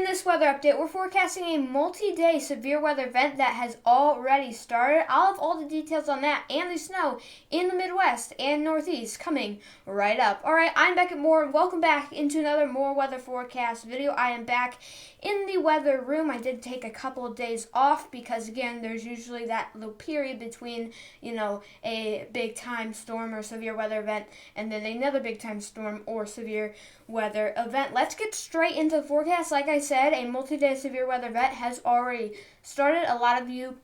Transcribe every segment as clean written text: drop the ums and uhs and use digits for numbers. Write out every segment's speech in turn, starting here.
this weather update, we're forecasting a multi-day severe weather event that has already started. I'll have all the details on that and the snow in the Midwest and Northeast coming right up. Alright, I'm Beckett Moore and welcome back into another More Weather Forecast video. I am back in the weather room. I did take a couple of days off because, again, there's usually that little period between, a big-time storm or severe weather event and then another big-time storm or severe weather event. Let's get straight into the forecast. Like I said, a multi-day severe weather event has already started. A lot of you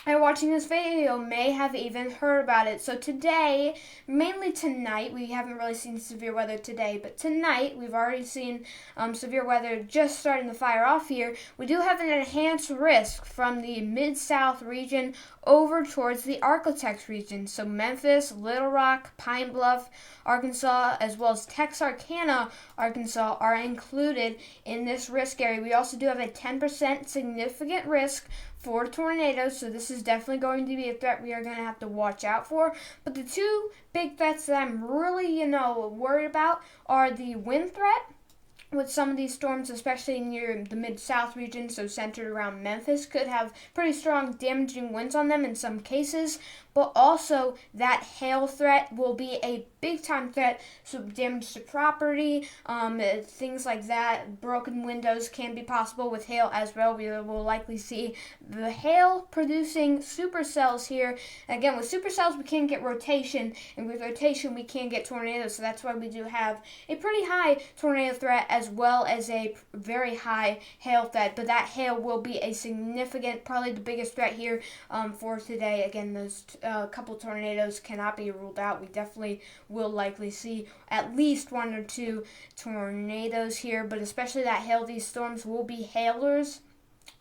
are watching this video may have even heard about it. So today, mainly tonight, we haven't really seen severe weather today, but tonight we've already seen severe weather just starting to fire off here. We do have an enhanced risk from the Mid-South region over towards the Arklatex region. So Memphis, Little Rock, Pine Bluff, Arkansas, as well as Texarkana, Arkansas, are included in this risk area. We also do have a 10% significant risk for tornadoes, so this is definitely going to be a threat we are going to have to watch out for. But the two big threats that I'm really, worried about are the wind threat with some of these storms, especially near the Mid-South region, so centered around Memphis, could have pretty strong damaging winds on them in some cases. But also that hail threat will be a big-time threat, so damage to property, things like that. Broken windows can be possible with hail as well. We will likely see the hail-producing supercells here. Again, with supercells, we can get rotation, and with rotation, we can get tornadoes, so that's why we do have a pretty high tornado threat as well as a very high hail threat. But that hail will be a significant, probably the biggest threat here for today. Again, those couple tornadoes cannot be ruled out. We definitely will likely see at least one or two tornadoes here, but especially that hail, these storms will be hailers.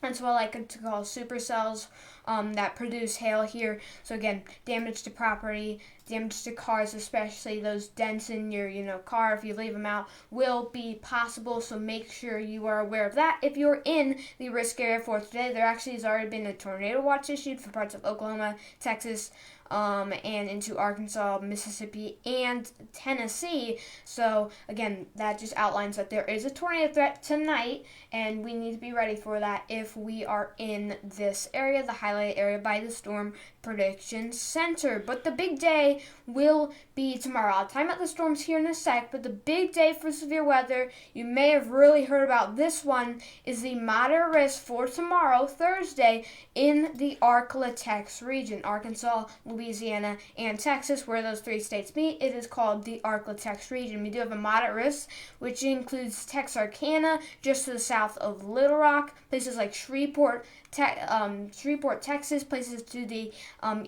That's what I like to call supercells that produce hail here. So again, damage to property, damage to cars, especially those dents in your car if you leave them out, will be possible. So make sure you are aware of that. If you're in the risk area for today, there actually has already been a tornado watch issued for parts of Oklahoma, Texas, and into Arkansas, Mississippi, and Tennessee. So again, that just outlines that there is a tornado threat tonight, and we need to be ready for that if we are in this area, the highlighted area by the Storm Prediction Center. But the big day will be tomorrow. I'll time out the storms here in a sec, but the big day for severe weather, you may have really heard about this one, is the moderate risk for tomorrow, Thursday, in the Arklatex region, Arkansas, Louisiana, and Texas, where those three states meet. It is called the Arklatex region. We do have a moderate risk, which includes Texarkana, just to the south of Little Rock, places like Shreveport, Texas, places to the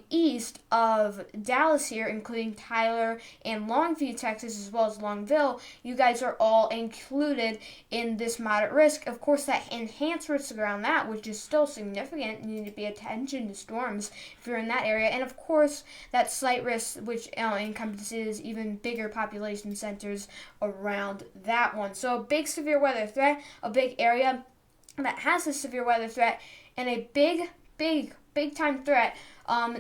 east of Dallas here, including Tyler and Longview, Texas, as well as Longville. You guys are all included in this moderate risk. Of course, that enhanced risk around that, which is still significant. You need to pay attention to storms if you're in that area. And of course, that slight risk, which encompasses even bigger population centers around that one. So a big severe weather threat, a big area that has a severe weather threat, and a big time threat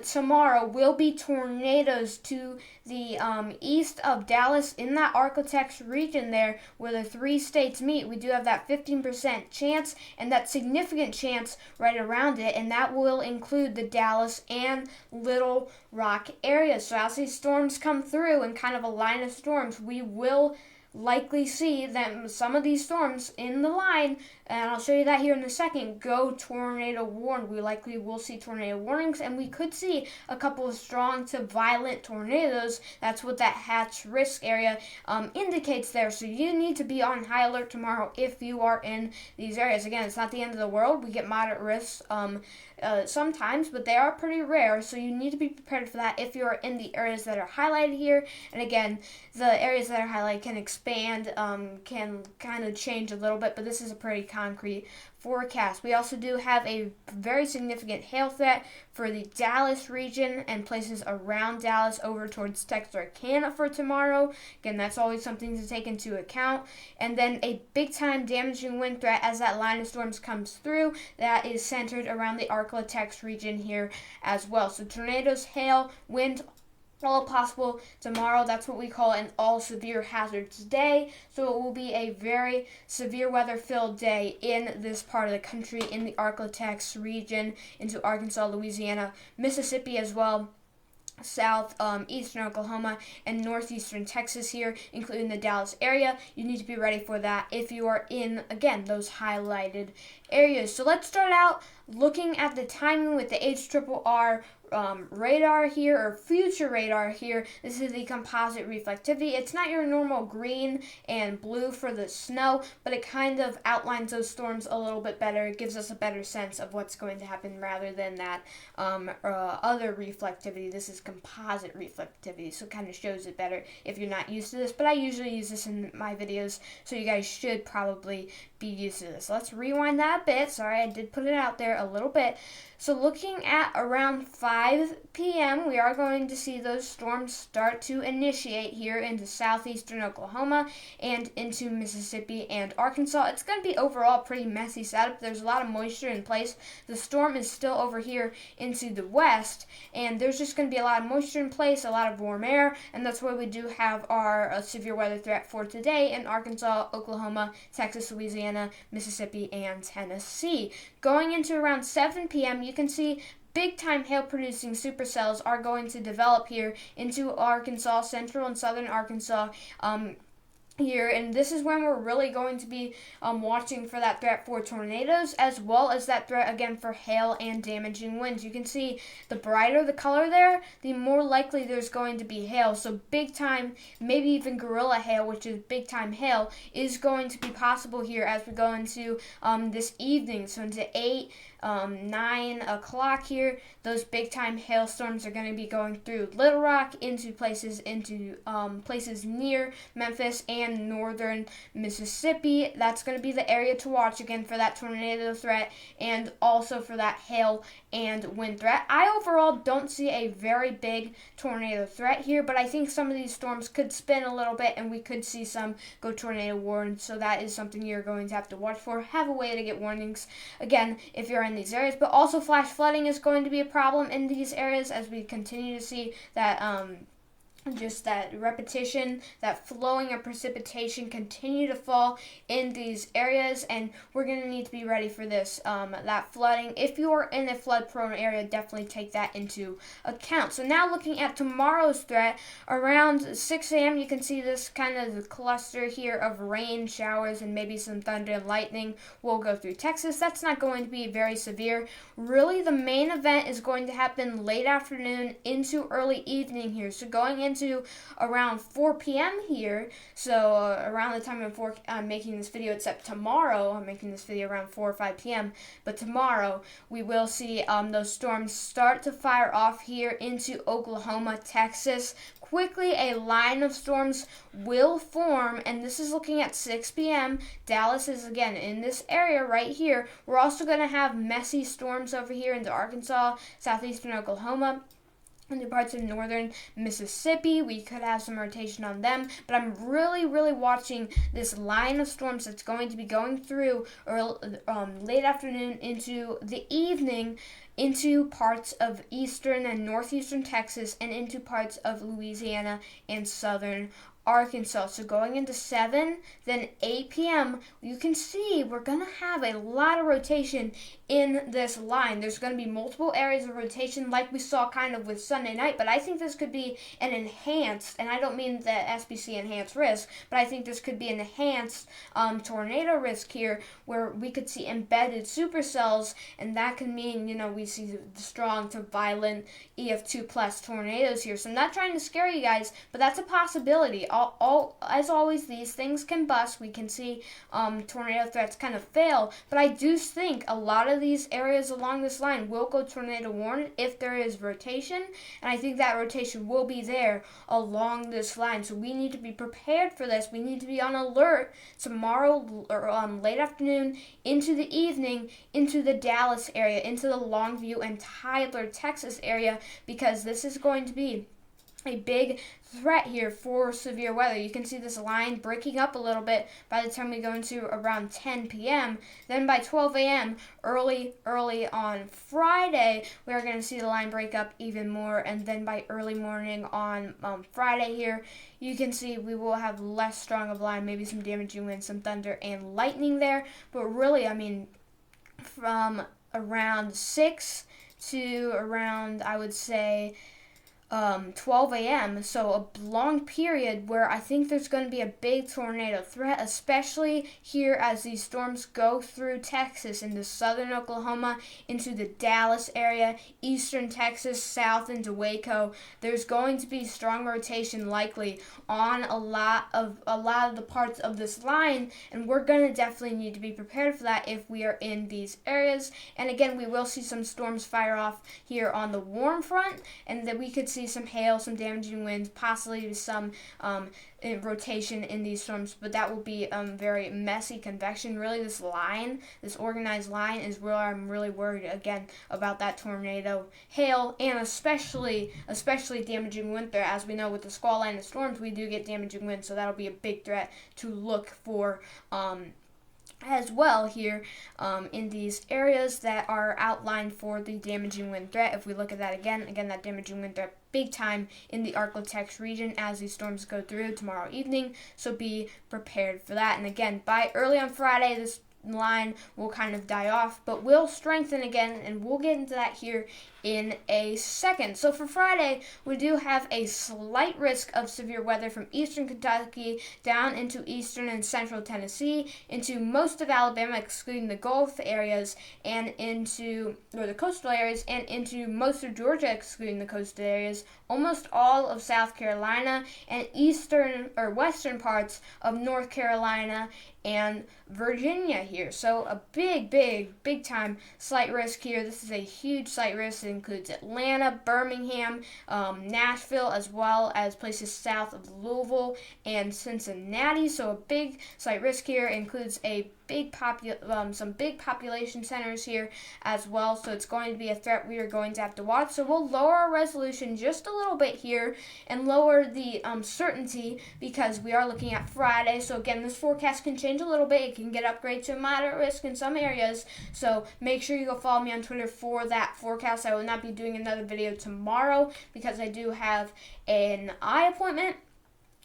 tomorrow will be tornadoes to the east of Dallas in that Arklatex region there where the three states meet. We do have that 15% chance and that significant chance right around it, and that will include the Dallas and Little Rock areas. So as these storms come through in kind of a line of storms, we will likely see that some of these storms in the line, and I'll show you that here in a second, go tornado warned. We likely will see tornado warnings, and we could see a couple of strong to violent tornadoes. That's what that hatch risk area indicates there. So you need to be on high alert tomorrow if you are in these areas. Again, it's not the end of the world. We get moderate risks sometimes, but they are pretty rare, so you need to be prepared for that if you are in the areas that are highlighted here. And again, the areas that are highlighted can expand, can kind of change a little bit, but this is a pretty concrete forecast. We also do have a very significant hail threat for the Dallas region and places around Dallas over towards Texarkana for tomorrow. Again, that's always something to take into account. And then a big-time damaging wind threat as that line of storms comes through that is centered around the Arklatex region here as well. So tornadoes, hail, wind, all possible tomorrow. That's what we call an all severe hazards day. So it will be a very severe weather filled day in this part of the country, in the Arklatex region, into Arkansas, Louisiana, Mississippi as well, south, eastern Oklahoma, and northeastern Texas here, including the Dallas area. You need to be ready for that if you are in, again, those highlighted areas. So let's start out looking at the timing with the HRRR radar here, or future radar here. This is the composite reflectivity. It's not your normal green and blue for the snow, but it kind of outlines those storms a little bit better. It gives us a better sense of what's going to happen rather than that other reflectivity. This is composite reflectivity, so it kind of shows it better if you're not used to this, but I usually use this in my videos, so you guys should probably be used to this. So let's rewind that a bit. Sorry, I did put it out there a little bit. So looking at around 5 p.m., we are going to see those storms start to initiate here into southeastern Oklahoma and into Mississippi and Arkansas. It's going to be overall pretty messy setup. There's a lot of moisture in place. The storm is still over here into the west, and there's just going to be a lot of moisture in place, a lot of warm air, and that's why we do have our severe weather threat for today in Arkansas, Oklahoma, Texas, Louisiana, Mississippi, and Tennessee. Going into around 7 p.m., you can see big-time hail-producing supercells are going to develop here into Arkansas, central and southern Arkansas, here, and this is when we're really going to be watching for that threat for tornadoes, as well as that threat again for hail and damaging winds. You can see the brighter the color there, the more likely there's going to be hail. So big time, maybe even gorilla hail, which is big time hail, is going to be possible here as we go into this evening. So into 9 o'clock here, those big time hailstorms are going to be going through Little Rock into places near Memphis and northern Mississippi. That's going to be the area to watch again for that tornado threat and also for that hail and wind threat. I overall don't see a very big tornado threat here, but I think some of these storms could spin a little bit and we could see some go tornado warned, so that is something you're going to have to watch for. Have a way to get warnings again if you're in these areas, but also flash flooding is going to be a problem in these areas as we continue to see that just that repetition, that flowing of precipitation continue to fall in these areas, and we're going to need to be ready for this, that flooding. If you're in a flood-prone area, definitely take that into account. So now looking at tomorrow's threat, around 6 a.m., you can see this kind of cluster here of rain, showers, and maybe some thunder and lightning will go through Texas. That's not going to be very severe. Really, the main event is going to happen late afternoon into early evening here. So going into around 4 p.m. here, so around the time I'm making this video, except tomorrow, I'm making this video around 4 or 5 p.m., but tomorrow we will see those storms start to fire off here into Oklahoma, Texas. Quickly, a line of storms will form, and this is looking at 6 p.m. Dallas is, again, in this area right here. We're also going to have messy storms over here into Arkansas, southeastern Oklahoma, into parts of northern Mississippi. We could have some rotation on them, but I'm really watching this line of storms that's going to be going through late afternoon into the evening, into parts of eastern and northeastern Texas, and into parts of Louisiana and southern Arkansas. So going into 7, then 8 p.m., you can see we're going to have a lot of rotation in this line. There's going to be multiple areas of rotation like we saw kind of with Sunday night, but I think this could be an enhanced, and I don't mean the SPC enhanced risk, but I think this could be an enhanced tornado risk here where we could see embedded supercells, and that can mean, we see strong to violent EF2 plus tornadoes here. So I'm not trying to scare you guys, but that's a possibility. As always, these things can bust. We can see tornado threats kind of fail, but I do think a lot of these areas along this line will go tornado warned if there is rotation, and I think that rotation will be there along this line. So we need to be prepared for this. We need to be on alert tomorrow or late afternoon into the evening, into the Dallas area, into the Longview and Tyler, Texas area, because this is going to be a big threat here for severe weather. You can see this line breaking up a little bit by the time we go into around 10 p.m. Then by 12 a.m., early on Friday, we are going to see the line break up even more. And then by early morning on Friday here, you can see we will have less strong of line, maybe some damaging winds, some thunder and lightning there. But really, I mean, from around 6 to around, I would say, 12 a.m. So a long period where I think there's going to be a big tornado threat, especially here as these storms go through Texas into southern Oklahoma, into the Dallas area, eastern Texas, south into Waco. There's going to be strong rotation likely on a lot of the parts of this line, and we're going to definitely need to be prepared for that if we are in these areas. And again, we will see some storms fire off here on the warm front, and that we could see some hail, some damaging winds, possibly some rotation in these storms, but that will be very messy convection. Really, this organized line is where I'm really worried again about that tornado, hail, and especially damaging wind threat. As we know, with the squall line of storms, we do get damaging winds, so that'll be a big threat to look for as well here in these areas that are outlined for the damaging wind threat. If we look at that again, that damaging wind threat big time in the Arklatex region as these storms go through tomorrow evening, so be prepared for that. And again, by early on Friday, this line will kind of die off, but will strengthen again, and we'll get into that here in a second. So for Friday, we do have a slight risk of severe weather from eastern Kentucky down into eastern and central Tennessee, into most of Alabama, excluding the Gulf areas, and into the coastal areas, and into most of Georgia, excluding the coastal areas, almost all of South Carolina, and eastern or western parts of North Carolina and Virginia here. So a big time slight risk here. This is a huge slight risk. It includes Atlanta, Birmingham, Nashville, as well as places south of Louisville and Cincinnati. So a big slight risk here. It includes a some big population centers here as well, so it's going to be a threat we are going to have to watch. So we'll lower our resolution just a little bit here and lower the certainty, because we are looking at Friday. So again, this forecast can change a little bit. It can get upgraded to moderate risk in some areas, so make sure you go follow me on Twitter for that forecast. I will not be doing another video tomorrow because I do have an eye appointment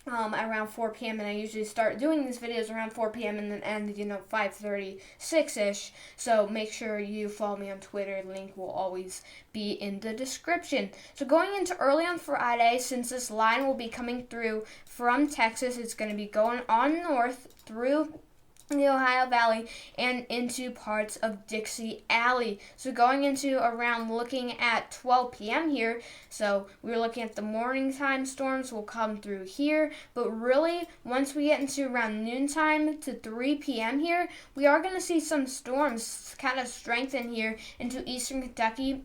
around 4 p.m. and I usually start doing these videos around 4 p.m. and then end 5:36ish. So make sure you follow me on Twitter. Link will always be in the description. So going into early on Friday, since this line will be coming through from Texas, it's going to be going on north through the Ohio Valley and into parts of Dixie Alley. So going into around looking at 12 p.m. here, so we're looking at the morning time storms will come through here, but really once we get into around noontime to 3 p.m. here, we are going to see some storms kind of strengthen here into eastern Kentucky,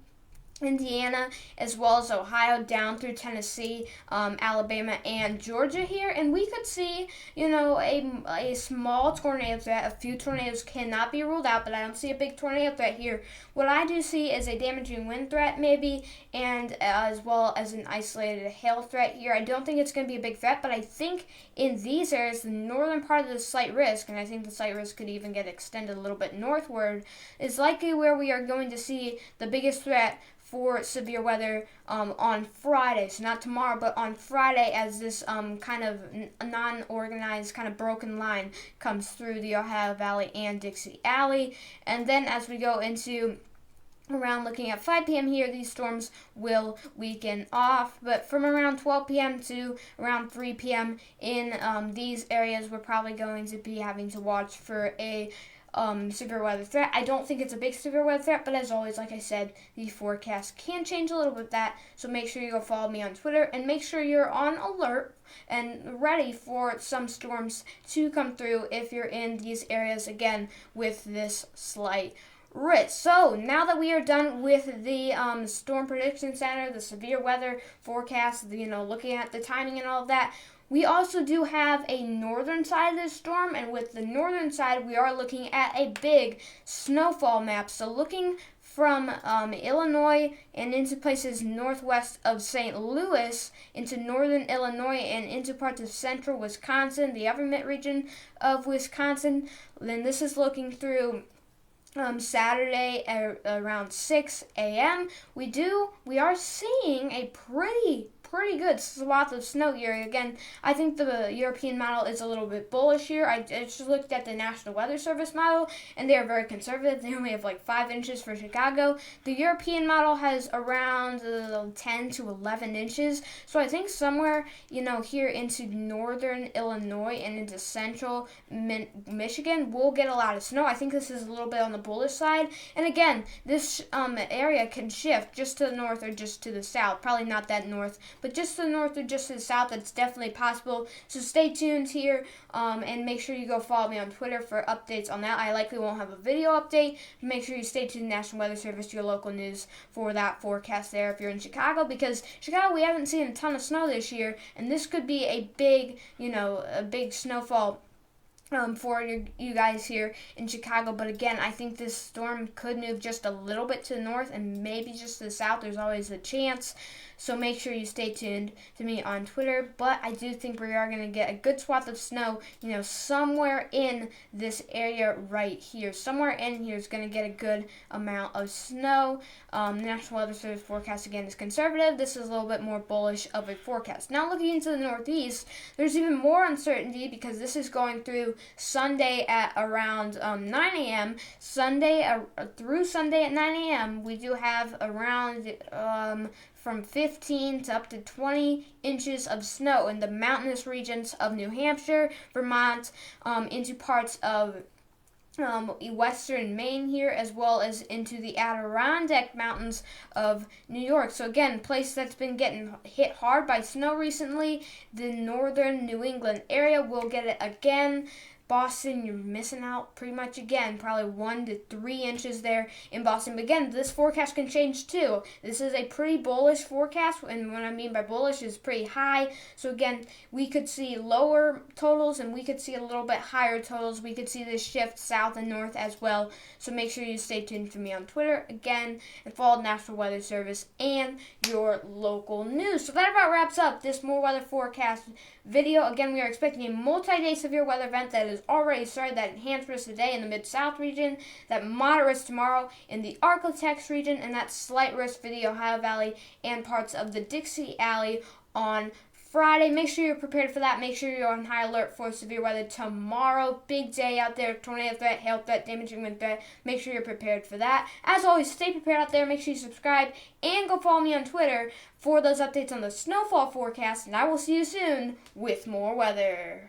Indiana, as well as Ohio, down through Tennessee, Alabama, and Georgia here. And we could see, a small tornado threat. A few tornadoes cannot be ruled out, but I don't see a big tornado threat here. What I do see is a damaging wind threat maybe, and as well as an isolated hail threat here. I don't think it's going to be a big threat, but I think in these areas, the northern part of the slight risk, and I think the slight risk could even get extended a little bit northward, is likely where we are going to see the biggest threat for severe weather on Friday. So not tomorrow, but on Friday, as this kind of non-organized, kind of broken line comes through the Ohio Valley and Dixie Alley. And then as we go into around looking at 5 p.m. here, these storms will weaken off. But from around 12 p.m. to around 3 p.m. in these areas, we're probably going to be having to watch for a severe weather threat. I don't think it's a big severe weather threat, but as always, like I said, the forecast can change a little bit with that, so make sure you go follow me on Twitter, and make sure you're on alert and ready for some storms to come through if you're in these areas, again, with this slight risk. So now that we are done with the Storm Prediction Center, the severe weather forecast, looking at the timing and all of that, we also do have a northern side of this storm, and with the northern side, we are looking at a big snowfall map. So looking from Illinois and into places northwest of St. Louis, into northern Illinois and into parts of central Wisconsin, the upper mid region of Wisconsin. Then this is looking through Saturday at around 6 a.m. We are seeing a pretty good swath of snow here. Again, I think the European model is a little bit bullish here. I just looked at the National Weather Service model, and they are very conservative. They only have like 5 inches for Chicago. The European model has around 10 to 11 inches. So I think somewhere, here into northern Illinois and into central Michigan, we'll get a lot of snow. I think this is a little bit on the bullish side. And again, this area can shift just to the north or just to the south. Probably not that north, but just to the north or just to the south. That's definitely possible. So stay tuned here, and make sure you go follow me on Twitter for updates on that. I likely won't have a video update. Make sure you stay tuned to the National Weather Service, your local news, for that forecast there if you're in Chicago, because Chicago, we haven't seen a ton of snow this year, and this could be a big, a big snowfall for you guys here in Chicago. But again, I think this storm could move just a little bit to the north and maybe just to the south. There's always a chance. So make sure you stay tuned to me on Twitter. But I do think we are going to get a good swath of snow, somewhere in this area right here. Somewhere in here is going to get a good amount of snow. The National Weather Service forecast, again, is conservative. This is a little bit more bullish of a forecast. Now looking into the northeast, there's even more uncertainty because this is going through Sunday at around 9 a.m. Sunday through Sunday at 9 a.m. we do have around from 15 to up to 20 inches of snow in the mountainous regions of New Hampshire, Vermont, into parts of western Maine here, as well as into the Adirondack Mountains of New York. So again, a place that's been getting hit hard by snow recently. The northern New England area will get it again. Boston, you're missing out pretty much again. Probably 1 to 3 inches there in Boston. But again, this forecast can change too. This is a pretty bullish forecast, and what I mean by bullish is pretty high. So again, we could see lower totals and we could see a little bit higher totals. We could see this shift south and north as well. So make sure you stay tuned for me on Twitter again, and follow the National Weather Service and your local news. So that about wraps up this more weather forecast video. Again, we are expecting a multi-day severe weather event that is already started. That enhanced risk today in the Mid-South region, that moderate risk tomorrow in the Arklatex region, and that slight risk for the Ohio Valley and parts of the Dixie Alley on Friday. Make sure you're prepared for that. Make sure you're on high alert for severe weather tomorrow. Big day out there. Tornado threat, hail threat, damaging wind threat. Make sure you're prepared for that. As always, stay prepared out there. Make sure you subscribe and go follow me on Twitter for those updates on the snowfall forecast. And I will see you soon with more weather.